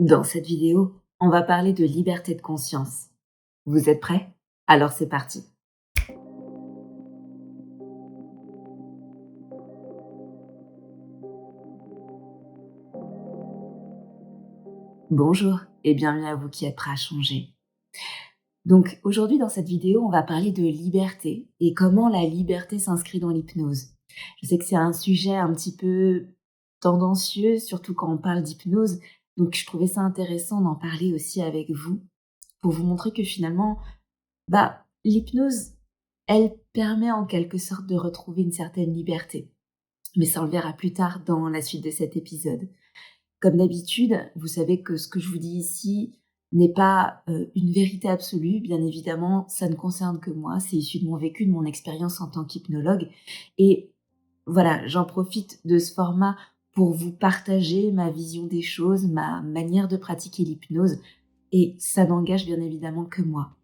Dans cette vidéo, on va parler de liberté de conscience. Vous êtes prêts? Alors c'est parti. Bonjour et bienvenue à vous qui êtes prêts à changer. Donc aujourd'hui dans cette vidéo, on va parler de liberté et comment la liberté s'inscrit dans l'hypnose. Je sais que c'est un sujet un petit peu tendancieux, surtout quand on parle d'hypnose, donc je trouvais ça intéressant d'en parler aussi avec vous pour vous montrer que finalement, l'hypnose, elle permet en quelque sorte de retrouver une certaine liberté. Mais ça, on le verra plus tard dans la suite de cet épisode. Comme d'habitude, vous savez que ce que je vous dis ici n'est pas une vérité absolue. Bien évidemment, ça ne concerne que moi. C'est issu de mon vécu, de mon expérience en tant qu'hypnologue. Et voilà, j'en profite de ce format pour vous partager ma vision des choses, ma manière de pratiquer l'hypnose. Et ça n'engage bien évidemment que moi.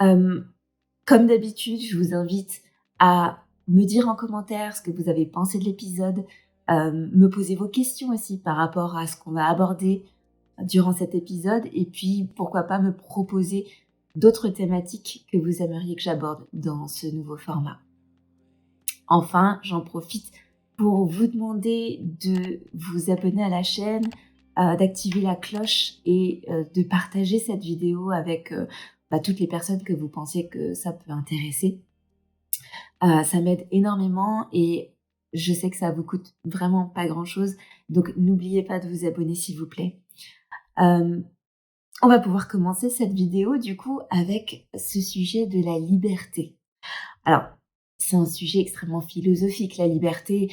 Comme d'habitude, je vous invite à me dire en commentaire ce que vous avez pensé de l'épisode, me poser vos questions aussi par rapport à ce qu'on va aborder durant cet épisode et puis pourquoi pas me proposer d'autres thématiques que vous aimeriez que j'aborde dans ce nouveau format. Enfin, j'en profite pour vous demander de vous abonner à la chaîne, d'activer la cloche et de partager cette vidéo avec toutes les personnes que vous pensez que ça peut intéresser. Ça m'aide énormément et je sais que ça vous coûte vraiment pas grand-chose, donc n'oubliez pas de vous abonner s'il vous plaît. On va pouvoir commencer cette vidéo du coup avec ce sujet de la liberté. Alors, c'est un sujet extrêmement philosophique, la liberté.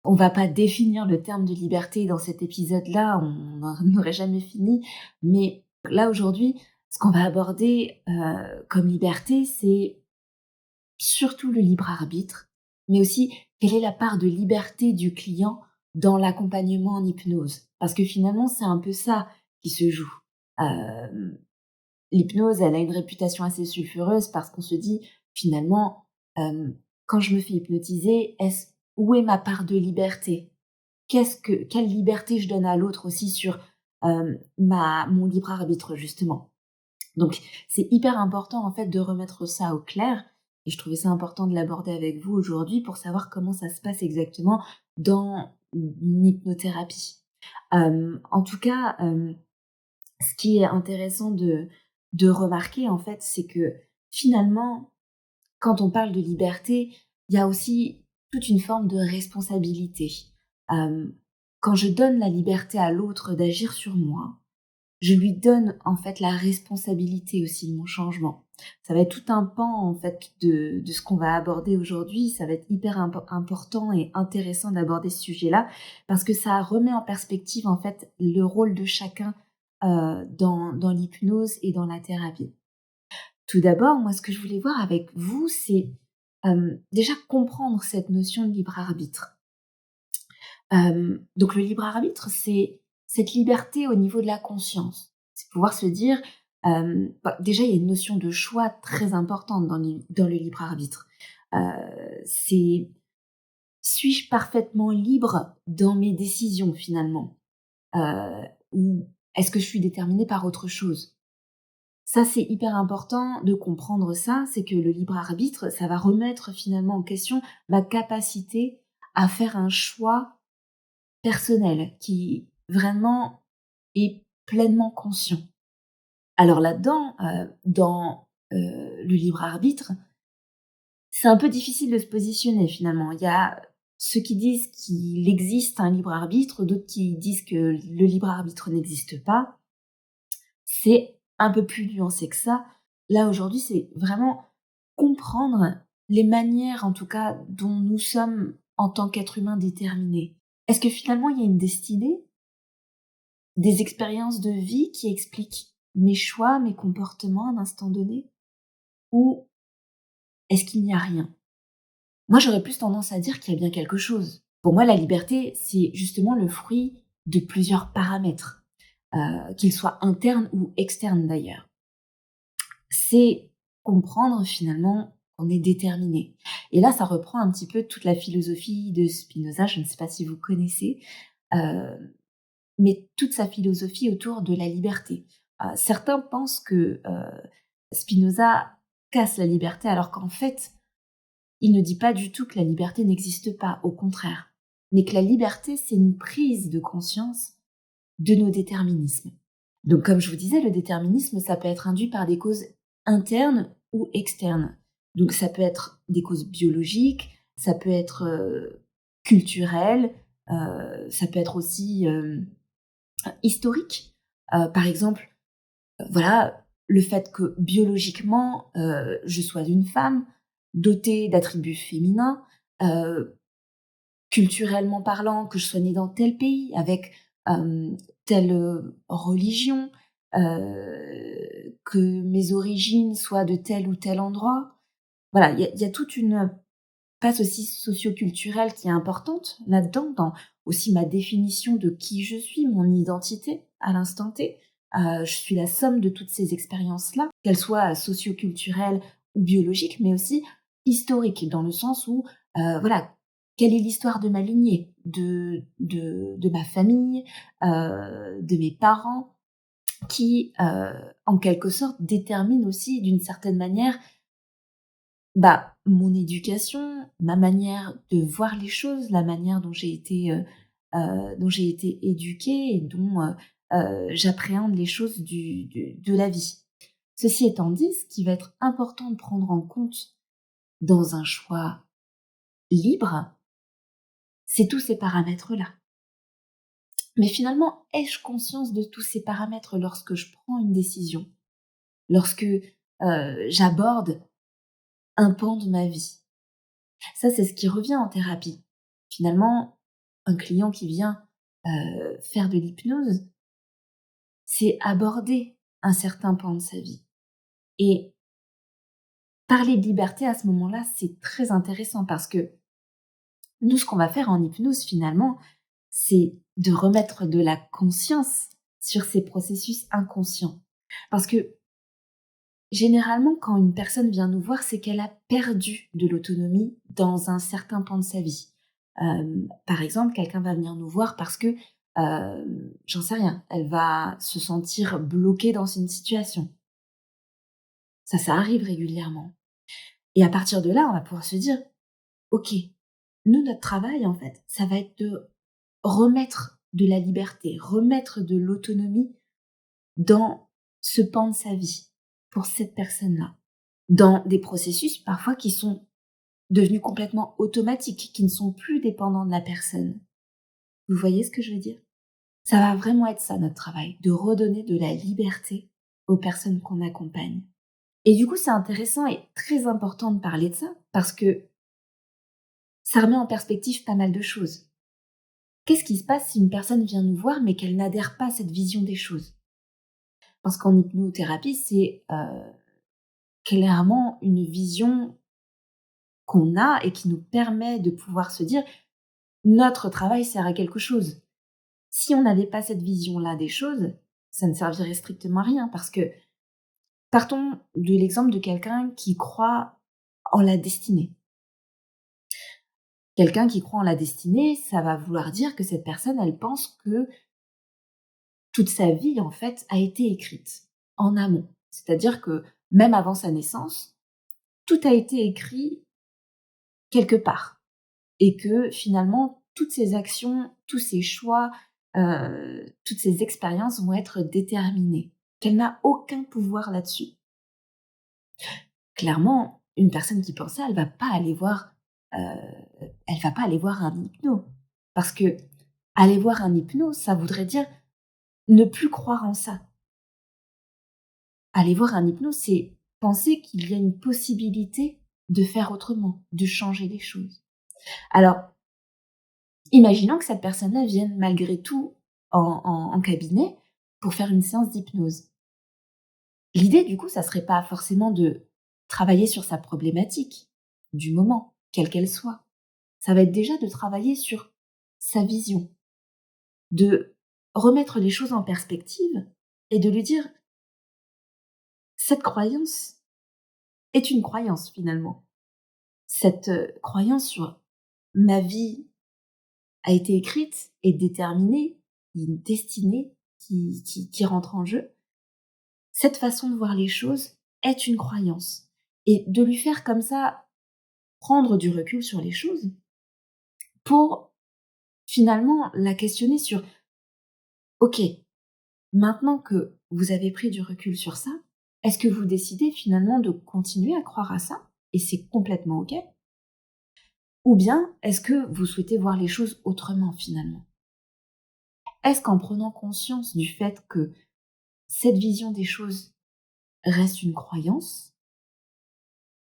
On va pas définir le terme de liberté dans cet épisode-là, on n'aurait jamais fini. Mais là, aujourd'hui, ce qu'on va aborder comme liberté, c'est surtout le libre arbitre, mais aussi quelle est la part de liberté du client dans l'accompagnement en hypnose. Parce que finalement, c'est un peu ça qui se joue. Euh, L'hypnose, elle a une réputation assez sulfureuse parce qu'on se dit, finalement, quand je me fais hypnotiser, où est ma part de liberté? Quelle liberté je donne à l'autre aussi sur mon libre arbitre, justement. Donc, c'est hyper important, en fait, de remettre ça au clair. Et je trouvais ça important de l'aborder avec vous aujourd'hui pour savoir comment ça se passe exactement dans une hypnothérapie. En tout cas, ce qui est intéressant de remarquer, en fait, c'est que finalement, quand on parle de liberté, il y a aussi toute une forme de responsabilité. Quand je donne la liberté à l'autre d'agir sur moi, je lui donne en fait la responsabilité aussi de mon changement. Ça va être tout un pan en fait de ce qu'on va aborder aujourd'hui. Ça va être hyper important et intéressant d'aborder ce sujet-là parce que ça remet en perspective en fait le rôle de chacun dans l'hypnose et dans la thérapie. Tout d'abord, moi ce que je voulais voir avec vous, c'est déjà comprendre cette notion de libre arbitre. Donc le libre arbitre, c'est cette liberté au niveau de la conscience. C'est pouvoir se dire, déjà il y a une notion de choix très importante dans le libre arbitre. C'est suis-je parfaitement libre dans mes décisions finalement? Ou est-ce que je suis déterminée par autre chose? Ça, c'est hyper important de comprendre ça, c'est que le libre arbitre, ça va remettre finalement en question ma capacité à faire un choix personnel, qui vraiment est pleinement conscient. Alors là-dedans, dans le libre arbitre, c'est un peu difficile de se positionner finalement. Il y a ceux qui disent qu'il existe un libre arbitre, d'autres qui disent que le libre arbitre n'existe pas. C'est un peu plus nuancé que ça. Là aujourd'hui, c'est vraiment comprendre les manières, en tout cas, dont nous sommes en tant qu'êtres humains déterminés. Est-ce que finalement il y a une destinée? Des expériences de vie qui expliquent mes choix, mes comportements à un instant donné? Ou est-ce qu'il n'y a rien? Moi, j'aurais plus tendance à dire qu'il y a bien quelque chose. Pour moi, la liberté, c'est justement le fruit de plusieurs paramètres, qu'ils soient internes ou externes d'ailleurs. C'est comprendre finalement qu'on est déterminé. Et là, ça reprend un petit peu toute la philosophie de Spinoza, je ne sais pas si vous connaissez, met toute sa philosophie autour de la liberté. Certains pensent que Spinoza casse la liberté alors qu'en fait, il ne dit pas du tout que la liberté n'existe pas, au contraire, mais que la liberté, c'est une prise de conscience de nos déterminismes. Donc comme je vous disais, le déterminisme, ça peut être induit par des causes internes ou externes. Donc ça peut être des causes biologiques, ça peut être culturel, ça peut être aussi historique. Par exemple, voilà, le fait que biologiquement, je sois une femme, dotée d'attributs féminins, heu, culturellement parlant, que je sois née dans tel pays, avec telle religion, que mes origines soient de tel ou tel endroit. Voilà, il y a toute une place aussi socio-culturelle qui est importante là-dedans, dans aussi ma définition de qui je suis, mon identité à l'instant T. Je suis la somme de toutes ces expériences-là, qu'elles soient socio-culturelles ou biologiques, mais aussi historiques, dans le sens où, voilà, quelle est l'histoire de ma lignée, de ma famille, de mes parents, qui, en quelque sorte, déterminent aussi d'une certaine manière mon éducation, ma manière de voir les choses, la manière dont j'ai été éduquée et dont, j'appréhende les choses de la vie. Ceci étant dit, ce qui va être important de prendre en compte dans un choix libre, c'est tous ces paramètres-là. Mais finalement, ai-je conscience de tous ces paramètres lorsque je prends une décision? Lorsque, j'aborde un pan de ma vie? Ça, c'est ce qui revient en thérapie. Finalement, un client qui vient, faire de l'hypnose, c'est aborder un certain pan de sa vie. Et parler de liberté à ce moment-là, c'est très intéressant parce que nous, ce qu'on va faire en hypnose finalement, c'est de remettre de la conscience sur ces processus inconscients. Parce que généralement, quand une personne vient nous voir, c'est qu'elle a perdu de l'autonomie dans un certain pan de sa vie. Par exemple, quelqu'un va venir nous voir parce que, j'en sais rien, elle va se sentir bloquée dans une situation. Ça arrive régulièrement. Et à partir de là, on va pouvoir se dire: «OK, nous, notre travail, en fait, ça va être de remettre de la liberté, remettre de l'autonomie dans ce pan de sa vie, pour cette personne-là». Dans des processus parfois qui sont devenus complètement automatiques, qui ne sont plus dépendants de la personne. Vous voyez ce que je veux dire? Ça va vraiment être ça notre travail, de redonner de la liberté aux personnes qu'on accompagne. Et du coup, c'est intéressant et très important de parler de ça parce que ça remet en perspective pas mal de choses. Qu'est-ce qui se passe si une personne vient nous voir mais qu'elle n'adhère pas à cette vision des choses? Parce qu'en hypnothérapie, c'est clairement une vision qu'on a et qui nous permet de pouvoir se dire: «Notre travail sert à quelque chose». Si on n'avait pas cette vision-là des choses, ça ne servirait strictement à rien parce que partons de l'exemple de quelqu'un qui croit en la destinée. Quelqu'un qui croit en la destinée, ça va vouloir dire que cette personne, elle pense que toute sa vie, en fait, a été écrite en amont. C'est-à-dire que même avant sa naissance, tout a été écrit quelque part et que finalement, toutes ses actions, tous ses choix, toutes ses expériences vont être déterminées, qu'elle n'a aucun pouvoir là-dessus. Clairement, une personne qui pense ça, elle va pas aller voir un hypno. Parce que aller voir un hypno, ça voudrait dire ne plus croire en ça. Aller voir un hypno, c'est penser qu'il y a une possibilité de faire autrement, de changer les choses. Alors, imaginons que cette personne-là vienne malgré tout en cabinet pour faire une séance d'hypnose. L'idée, du coup, ça serait pas forcément de travailler sur sa problématique du moment, quelle qu'elle soit. Ça va être déjà de travailler sur sa vision, de remettre les choses en perspective et de lui dire: «Cette croyance est une croyance finalement. Cette, croyance sur ma vie a été écrite et déterminée une destinée qui rentre en jeu. Cette façon de voir les choses est une croyance. Et de lui faire comme ça prendre du recul sur les choses pour finalement la questionner sur OK, maintenant que vous avez pris du recul sur ça, est-ce que vous décidez finalement de continuer à croire à ça et c'est complètement OK? Ou bien est-ce que vous souhaitez voir les choses autrement finalement? Est-ce qu'en prenant conscience du fait que cette vision des choses reste une croyance,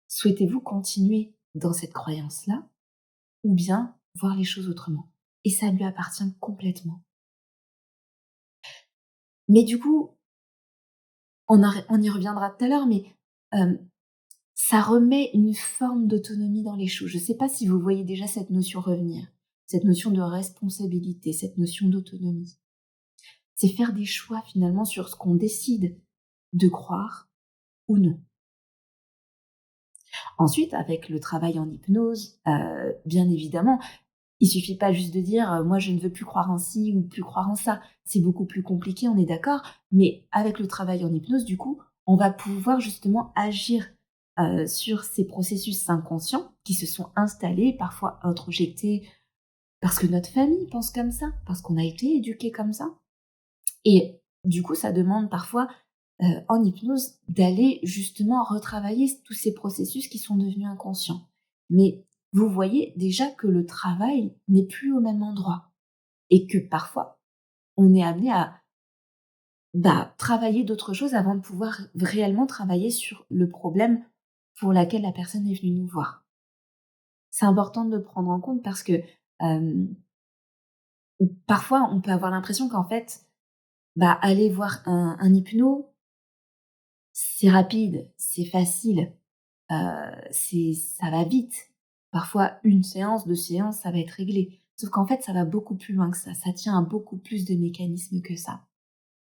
souhaitez-vous continuer dans cette croyance-là ou bien voir les choses autrement? Et ça lui appartient complètement. Mais du coup, on y reviendra tout à l'heure, mais ça remet une forme d'autonomie dans les choses. Je ne sais pas si vous voyez déjà cette notion revenir, cette notion de responsabilité, cette notion d'autonomie. C'est faire des choix finalement sur ce qu'on décide de croire ou non. Ensuite, avec le travail en hypnose, bien évidemment, il suffit pas juste de dire moi je ne veux plus croire en ci ou plus croire en ça. C'est beaucoup plus compliqué, on est d'accord. Mais avec le travail en hypnose, du coup, on va pouvoir justement agir sur ces processus inconscients qui se sont installés, parfois introjectés, parce que notre famille pense comme ça, parce qu'on a été éduqué comme ça. Et du coup, ça demande parfois en hypnose d'aller justement retravailler tous ces processus qui sont devenus inconscients. Mais vous voyez déjà que le travail n'est plus au même endroit et que parfois on est amené à travailler d'autres choses avant de pouvoir réellement travailler sur le problème pour lequel la personne est venue nous voir. C'est important de le prendre en compte parce que parfois on peut avoir l'impression qu'en fait, aller voir un hypno, c'est rapide, c'est facile, ça va vite. Parfois, une séance, 2 séances, ça va être réglé. Sauf qu'en fait, ça va beaucoup plus loin que ça. Ça tient à beaucoup plus de mécanismes que ça.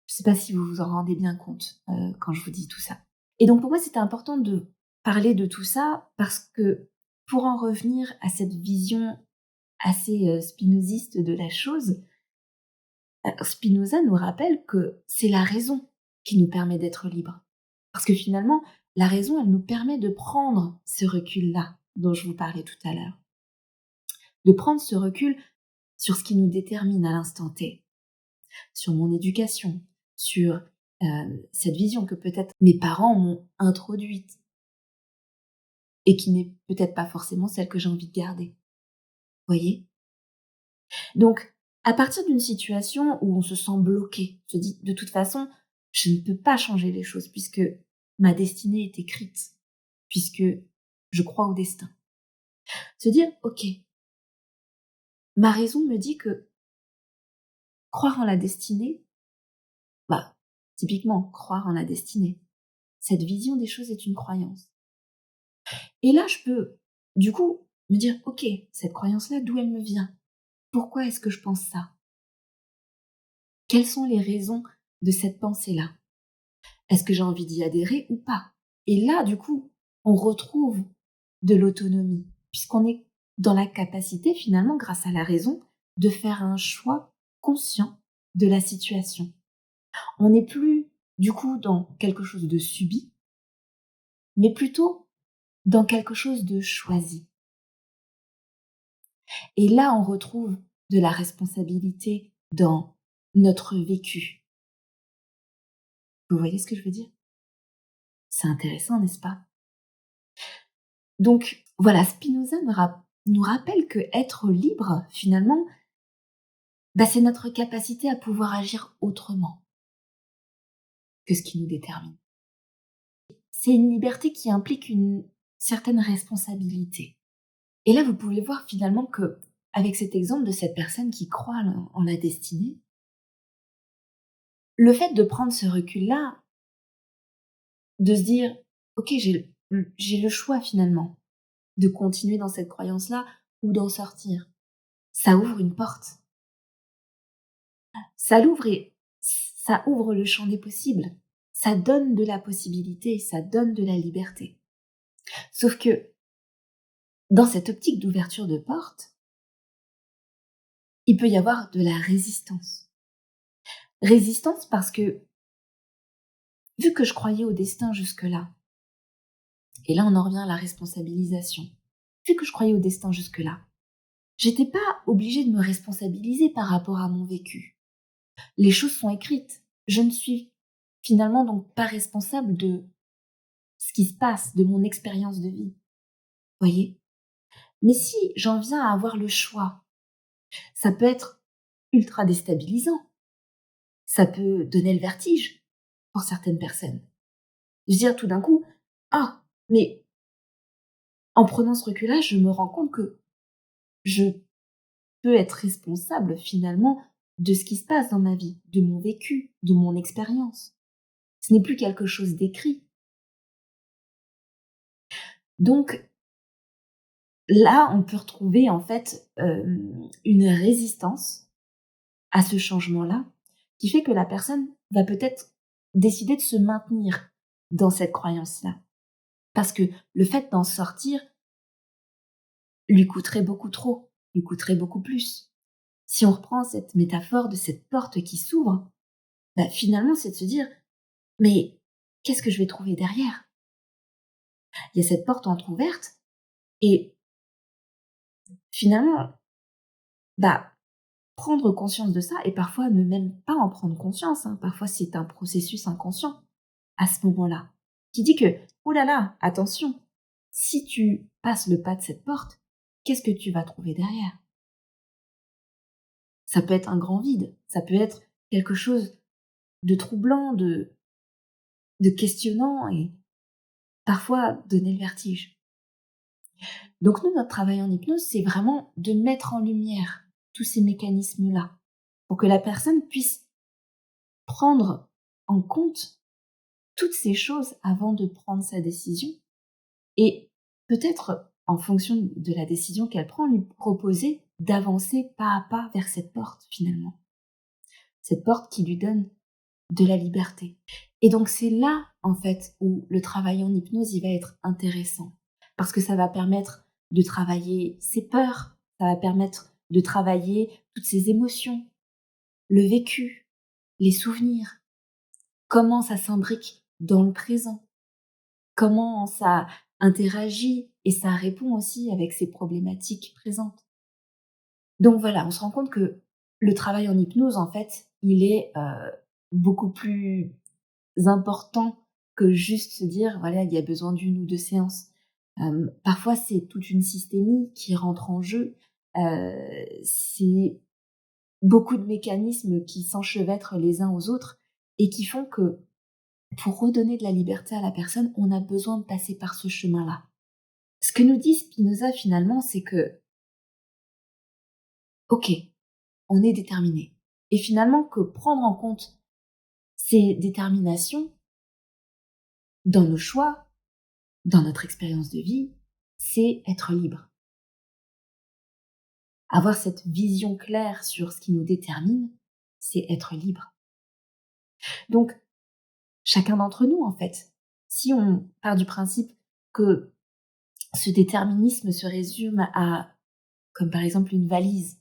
Je sais pas si vous vous en rendez bien compte, quand je vous dis tout ça. Et donc pour moi, c'était important de parler de tout ça parce que pour en revenir à cette vision assez, spinoziste de la chose, Spinoza nous rappelle que c'est la raison qui nous permet d'être libres. Parce que finalement, la raison, elle nous permet de prendre ce recul-là dont je vous parlais tout à l'heure. De prendre ce recul sur ce qui nous détermine à l'instant T, sur mon éducation, sur cette vision que peut-être mes parents m'ont introduite et qui n'est peut-être pas forcément celle que j'ai envie de garder. Voyez? Donc, à partir d'une situation où on se sent bloqué, on se dit de toute façon, je ne peux pas changer les choses puisque ma destinée est écrite, puisque je crois au destin. Se dire, ok, ma raison me dit que croire en la destinée, typiquement, croire en la destinée, cette vision des choses est une croyance. Et là, je peux, du coup, me dire, ok, cette croyance-là, d'où elle me vient? Pourquoi est-ce que je pense ça? Quelles sont les raisons de cette pensée-là? Est-ce que j'ai envie d'y adhérer ou pas? Et là, du coup, on retrouve de l'autonomie, puisqu'on est dans la capacité, finalement, grâce à la raison, de faire un choix conscient de la situation. On n'est plus, du coup, dans quelque chose de subi, mais plutôt dans quelque chose de choisi. Et là, on retrouve de la responsabilité dans notre vécu. Vous voyez ce que je veux dire? C'est intéressant, n'est-ce pas? Donc voilà, Spinoza nous rappelle que être libre, finalement, c'est notre capacité à pouvoir agir autrement que ce qui nous détermine. C'est une liberté qui implique une certaine responsabilité. Et là, vous pouvez voir finalement que, avec cet exemple de cette personne qui croit en la destinée, le fait de prendre ce recul-là, de se dire, ok, j'ai le choix finalement de continuer dans cette croyance-là ou d'en sortir. Ça ouvre une porte. Ça l'ouvre et ça ouvre le champ des possibles. Ça donne de la possibilité, ça donne de la liberté. Sauf que, dans cette optique d'ouverture de porte, il peut y avoir de la résistance. Résistance parce que, vu que je croyais au destin jusque-là, et là on en revient à la responsabilisation, vu que je croyais au destin jusque-là, j'étais pas obligée de me responsabiliser par rapport à mon vécu. Les choses sont écrites. Je ne suis finalement donc pas responsable de ce qui se passe, de mon expérience de vie. Voyez? Mais si j'en viens à avoir le choix, ça peut être ultra déstabilisant. Ça peut donner le vertige pour certaines personnes. Je veux dire tout d'un coup, ah, mais en prenant ce recul-là, je me rends compte que je peux être responsable finalement de ce qui se passe dans ma vie, de mon vécu, de mon expérience. Ce n'est plus quelque chose d'écrit. Donc là, on peut retrouver en fait une résistance à ce changement-là qui fait que la personne va peut-être décider de se maintenir dans cette croyance-là. Parce que le fait d'en sortir lui coûterait beaucoup trop, lui coûterait beaucoup plus. Si on reprend cette métaphore de cette porte qui s'ouvre, bah, finalement, c'est de se dire, mais qu'est-ce que je vais trouver derrière? Il y a cette porte entrouverte et finalement, bah, prendre conscience de ça et parfois ne même pas en prendre conscience, hein, parfois c'est un processus inconscient à ce moment-là, qui dit que, oh là là, attention, si tu passes le pas de cette porte, qu'est-ce que tu vas trouver derrière? Ça peut être un grand vide, ça peut être quelque chose de troublant, de questionnant et parfois donner le vertige. Donc nous, notre travail en hypnose, c'est vraiment de mettre en lumière tous ces mécanismes-là pour que la personne puisse prendre en compte toutes ces choses avant de prendre sa décision et peut-être, en fonction de la décision qu'elle prend, lui proposer d'avancer pas à pas vers cette porte finalement. Cette porte qui lui donne de la liberté. Et donc c'est là, en fait, où le travail en hypnose, il va être intéressant. Parce que ça va permettre de travailler ses peurs, ça va permettre de travailler toutes ses émotions, le vécu, les souvenirs, comment ça s'imbrique dans le présent, comment ça interagit et ça répond aussi avec ses problématiques présentes. Donc voilà, on se rend compte que le travail en hypnose, en fait, il est beaucoup plus important que juste se dire, voilà, il y a besoin d'une ou deux séances. Parfois, c'est toute une systémie qui rentre en jeu. C'est beaucoup de mécanismes qui s'enchevêtrent les uns aux autres et qui font que pour redonner de la liberté à la personne, on a besoin de passer par ce chemin-là. Ce que nous dit Spinoza finalement, c'est que, ok, on est déterminé. Et finalement, que prendre en compte ces déterminations dans nos choix, dans notre expérience de vie, c'est être libre. Avoir cette vision claire sur ce qui nous détermine, c'est être libre. Donc, chacun d'entre nous, en fait, si on part du principe que ce déterminisme se résume à, comme par exemple une valise,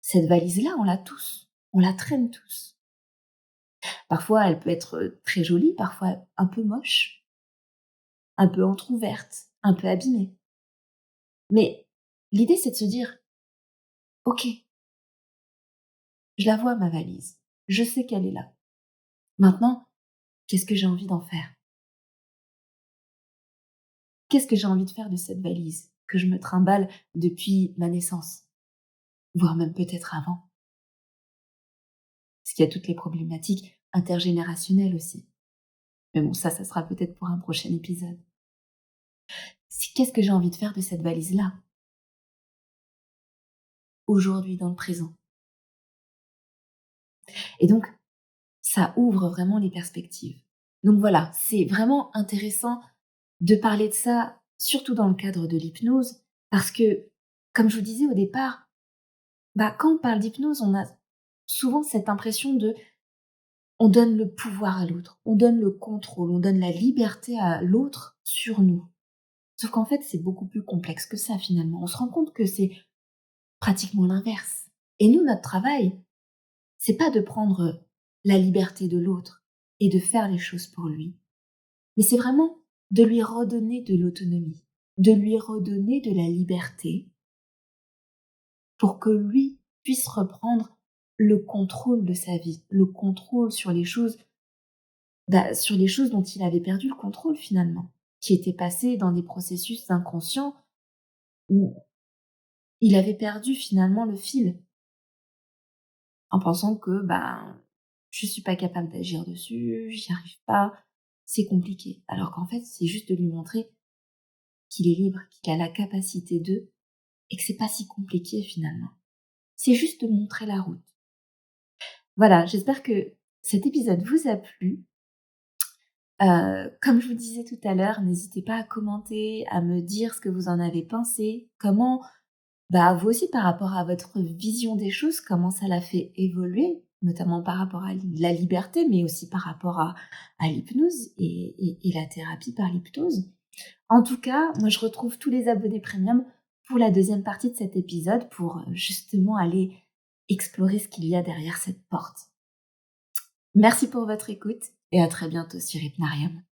cette valise-là, on l'a tous, on la traîne tous. Parfois, elle peut être très jolie, parfois un peu moche, un peu entrouverte, un peu abîmée. Mais l'idée, c'est de se dire, ok, je la vois ma valise, je sais qu'elle est là. Maintenant, qu'est-ce que j'ai envie d'en faire? Qu'est-ce que j'ai envie de faire de cette valise que je me trimballe depuis ma naissance, voire même peut-être avant? Parce qu'il y a toutes les problématiques intergénérationnelles aussi. Mais bon, ça sera peut-être pour un prochain épisode. Qu'est-ce que j'ai envie de faire de cette valise-là, aujourd'hui, dans le présent? Et donc, ça ouvre vraiment les perspectives. Donc voilà, c'est vraiment intéressant de parler de ça, surtout dans le cadre de l'hypnose, parce que, comme je vous disais au départ, bah, quand on parle d'hypnose, on a souvent cette impression de on donne le pouvoir à l'autre, on donne le contrôle, on donne la liberté à l'autre sur nous. Sauf qu'en fait, c'est beaucoup plus complexe que ça finalement. On se rend compte que c'est pratiquement l'inverse. Et nous, notre travail, c'est pas de prendre la liberté de l'autre et de faire les choses pour lui, mais c'est vraiment de lui redonner de l'autonomie, de lui redonner de la liberté pour que lui puisse reprendre le contrôle de sa vie, le contrôle sur les choses, sur les choses dont il avait perdu le contrôle finalement, qui étaient passées dans des processus inconscients où il avait perdu finalement le fil, en pensant que je suis pas capable d'agir dessus, j'y arrive pas, c'est compliqué. Alors qu'en fait, c'est juste de lui montrer qu'il est libre, qu'il a la capacité de, et que c'est pas si compliqué finalement. C'est juste de montrer la route. Voilà, j'espère que cet épisode vous a plu. Comme je vous disais tout à l'heure, n'hésitez pas à commenter, à me dire ce que vous en avez pensé, comment, vous aussi par rapport à votre vision des choses, comment ça l'a fait évoluer, notamment par rapport à la liberté, mais aussi par rapport à l'hypnose et la thérapie par l'hypnose. En tout cas, moi je retrouve tous les abonnés premium pour la deuxième partie de cet épisode pour justement aller explorer ce qu'il y a derrière cette porte. Merci pour votre écoute et à très bientôt sur Hypnarium.